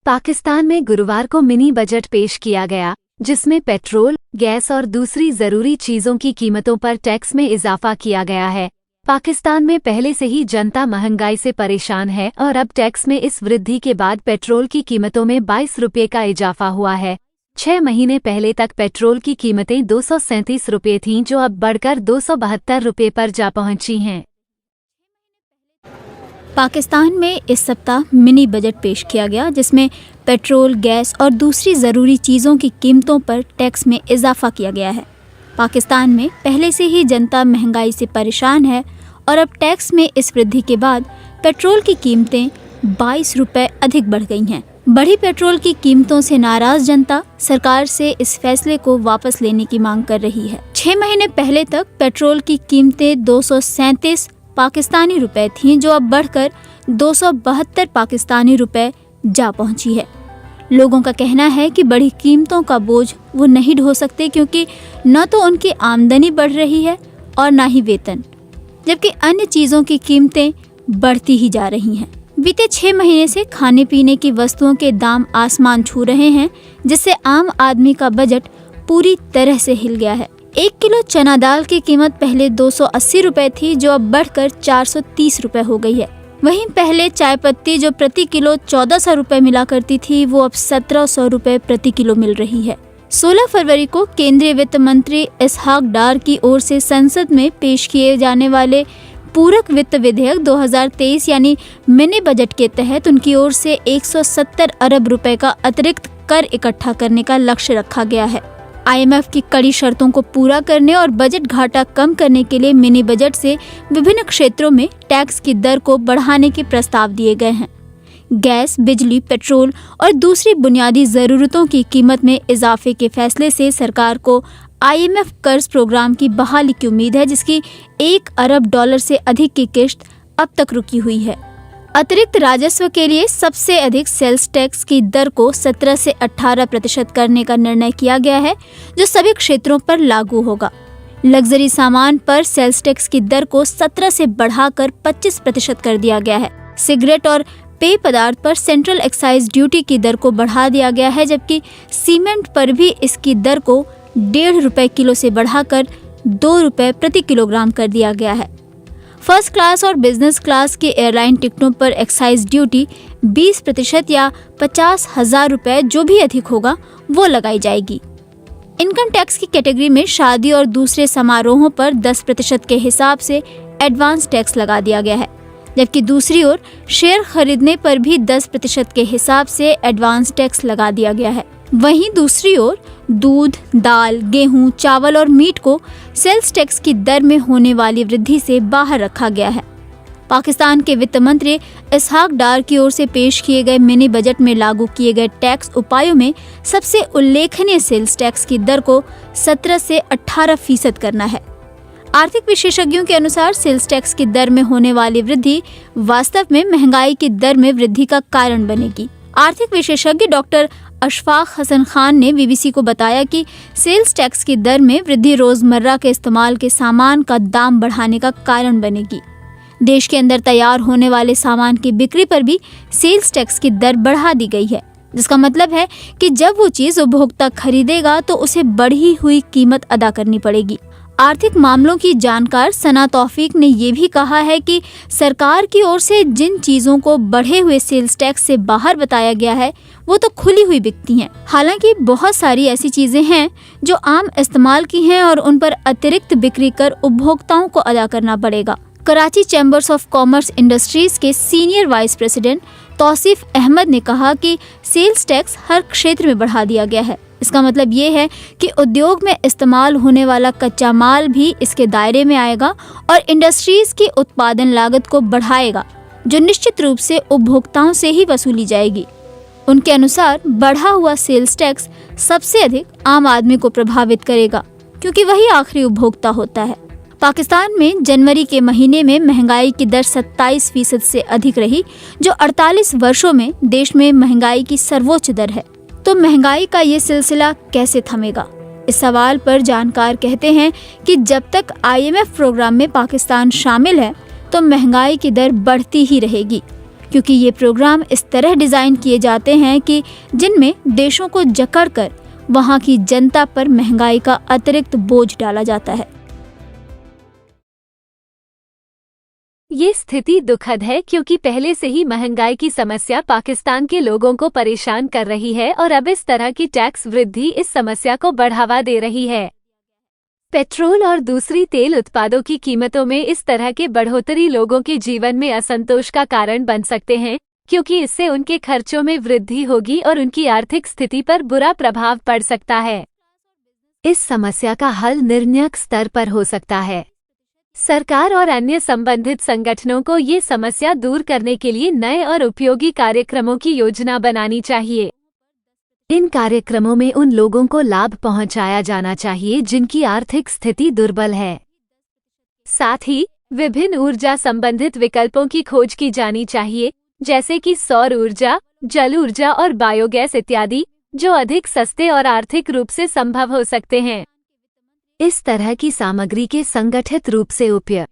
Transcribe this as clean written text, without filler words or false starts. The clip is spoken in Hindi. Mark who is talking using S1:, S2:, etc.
S1: पाकिस्तान में गुरुवार को मिनी बजट पेश किया गया, जिसमें पेट्रोल, गैस और दूसरी जरूरी चीजों की कीमतों पर टैक्स में इजाफा किया गया है। पाकिस्तान में पहले से ही जनता महंगाई से परेशान है और अब टैक्स में इस वृद्धि के बाद पेट्रोल की कीमतों में 22 रुपये का इजाफा हुआ है। 6 महीने पहले तक पेट्रोल की कीमतें 237 रुपये थीं, जो अब बढ़कर 272 रुपये पर जा पहुंची हैं।
S2: पाकिस्तान में इस सप्ताह मिनी बजट पेश किया गया, जिसमें पेट्रोल, गैस और दूसरी ज़रूरी चीज़ों की कीमतों पर टैक्स में इजाफा किया गया है। पाकिस्तान में पहले से ही जनता महंगाई से परेशान है और अब टैक्स में इस वृद्धि के बाद पेट्रोल की कीमतें 22 रुपये अधिक बढ़ गई हैं। बढ़ी पेट्रोल की कीमतों से नाराज जनता सरकार से इस फैसले को वापस लेने की मांग कर रही है। 6 महीने पहले तक पेट्रोल की कीमतें 237 पाकिस्तानी रुपए थीं, जो अब बढ़कर 272 पाकिस्तानी रुपए जा पहुंची है। लोगों का कहना है कि बढ़ी कीमतों का बोझ वो नहीं ढो सकते, क्योंकि न तो उनकी आमदनी बढ़ रही है और न ही वेतन, जबकि अन्य चीज़ों की कीमतें बढ़ती ही जा रही हैं। बीते 6 महीने से खाने पीने की वस्तुओं के दाम आसमान छू रहे हैं, जिससे आम आदमी का बजट पूरी तरह से हिल गया है। 1 किलो चना दाल की कीमत पहले 280 रुपए थी, जो अब बढ़कर 430 रुपए हो गई है। वहीं पहले चाय पत्ती जो प्रति किलो 1400 रुपए मिला करती थी, वो अब 1700 रुपए प्रति किलो मिल रही है। 16 फरवरी को केंद्रीय वित्त मंत्री इसहाक डार की ओर से संसद में पेश किए जाने वाले पूरक वित्त विधेयक 2023 यानी मिनी बजट के तहत उनकी ओर से 170 अरब रुपए का अतिरिक्त कर इकट्ठा करने का लक्ष्य रखा गया है। IMF की कड़ी शर्तों को पूरा करने और बजट घाटा कम करने के लिए मिनी बजट से विभिन्न क्षेत्रों में टैक्स की दर को बढ़ाने के प्रस्ताव दिए गए हैं। गैस, बिजली, पेट्रोल और दूसरी बुनियादी ज़रूरतों की कीमत में इजाफे के फैसले से सरकार को IMF कर्ज प्रोग्राम की बहाली की उम्मीद है, जिसकी $1 अरब से अधिक की किश्त अब तक रुकी हुई है। अतिरिक्त राजस्व के लिए सबसे अधिक सेल्स टैक्स की दर को 17 से 18% करने का निर्णय किया गया है, जो सभी क्षेत्रों पर लागू होगा। लग्जरी सामान पर सेल्स टैक्स की दर को 17 से बढ़ाकर 25% कर दिया गया है। सिगरेट और पेय पदार्थ पर सेंट्रल एक्साइज ड्यूटी की दर को बढ़ा दिया गया है, जबकि सीमेंट पर भी इसकी दर को 1.5 रुपए किलो से बढ़ाकर 2 रुपए प्रति किलोग्राम कर दिया गया है। फर्स्ट क्लास और बिजनेस क्लास के एयरलाइन टिकटों पर एक्साइज ड्यूटी 20% या 50,000 रुपए जो भी अधिक होगा वो लगाई जाएगी। इनकम टैक्स की कैटेगरी में शादी और दूसरे समारोहों पर 10% के हिसाब से एडवांस टैक्स लगा दिया गया है, जबकि दूसरी ओर शेयर खरीदने पर भी 10% के हिसाब से एडवांस टैक्स लगा दिया गया है। वहीं दूसरी ओर दूध, दाल, गेहूं, चावल और मीट को सेल्स टैक्स की दर में होने वाली वृद्धि से बाहर रखा गया है। पाकिस्तान के वित्त मंत्री इसहाक डार की ओर से पेश किए गए मिनी बजट में लागू किए गए टैक्स उपायों में सबसे उल्लेखनीय सेल्स टैक्स की दर को 17 से 18% करना है। आर्थिक विशेषज्ञों के अनुसार सेल्स टैक्स की दर में होने वाली वृद्धि वास्तव में महंगाई की दर में वृद्धि का कारण बनेगी। आर्थिक विशेषज्ञ डॉक्टर अशफाक हसन खान ने BBC को बताया कि सेल्स टैक्स की दर में वृद्धि रोजमर्रा के इस्तेमाल के सामान का दाम बढ़ाने का कारण बनेगी। देश के अंदर तैयार होने वाले सामान की बिक्री पर भी सेल्स टैक्स की दर बढ़ा दी गई है, जिसका मतलब है कि जब वो चीज उपभोक्ता खरीदेगा तो उसे बढ़ी हुई कीमत अदा करनी पड़ेगी। आर्थिक मामलों की जानकार सना तौफीक ने ये भी कहा है कि सरकार की ओर से जिन चीज़ों को बढ़े हुए सेल्स टैक्स से बाहर बताया गया है वो तो खुली हुई बिकती हैं। हालांकि बहुत सारी ऐसी चीज़ें हैं जो आम इस्तेमाल की हैं और उन पर अतिरिक्त बिक्री कर उपभोक्ताओं को अदा करना पड़ेगा। Karachi chambers of commerce industries के senior vice president Tauseef Ahmed ने कहा कि सेल्स टैक्स हर क्षेत्र में बढ़ा दिया गया है। इसका मतलब ये है कि उद्योग में इस्तेमाल होने वाला कच्चा माल भी इसके दायरे में आएगा और इंडस्ट्रीज की उत्पादन लागत को बढ़ाएगा, जो निश्चित रूप से उपभोक्ताओं से ही वसूली जाएगी। उनके अनुसार बढ़ा हुआ सेल्स टैक्स सबसे अधिक आम आदमी को प्रभावित करेगा, क्योंकि वही आखिरी उपभोक्ता होता है। पाकिस्तान में जनवरी के महीने में महंगाई की दर 27% से अधिक रही, जो 48 वर्षों में देश में महंगाई की सर्वोच्च दर है। तो महंगाई का ये सिलसिला कैसे थमेगा? इस सवाल पर जानकार कहते हैं कि जब तक IMF प्रोग्राम में पाकिस्तान शामिल है तो महंगाई की दर बढ़ती ही रहेगी, क्योंकि ये प्रोग्राम इस तरह डिज़ाइन किए जाते हैं कि जिनमें देशों को जकड़कर वहाँ की जनता पर महंगाई का अतिरिक्त बोझ डाला जाता है।
S1: ये स्थिति दुखद है क्योंकि पहले से ही महंगाई की समस्या पाकिस्तान के लोगों को परेशान कर रही है और अब इस तरह की टैक्स वृद्धि इस समस्या को बढ़ावा दे रही है। पेट्रोल और दूसरी तेल उत्पादों की कीमतों में इस तरह के बढ़ोतरी लोगों के जीवन में असंतोष का कारण बन सकते हैं, क्योंकि इससे उनके खर्चों में वृद्धि होगी और उनकी आर्थिक स्थिति पर बुरा प्रभाव पड़ सकता है। इस समस्या का हल निर्णायक स्तर पर हो सकता है। सरकार और अन्य संबंधित संगठनों को ये समस्या दूर करने के लिए नए और उपयोगी कार्यक्रमों की योजना बनानी चाहिए। इन कार्यक्रमों में उन लोगों को लाभ पहुंचाया जाना चाहिए जिनकी आर्थिक स्थिति दुर्बल है। साथ ही विभिन्न ऊर्जा संबंधित विकल्पों की खोज की जानी चाहिए, जैसे कि सौर ऊर्जा, जल ऊर्जा और बायोगैस इत्यादि, जो अधिक सस्ते और आर्थिक रूप से संभव हो सकते हैं। इस तरह की सामग्री के संगठित रूप से उपयोग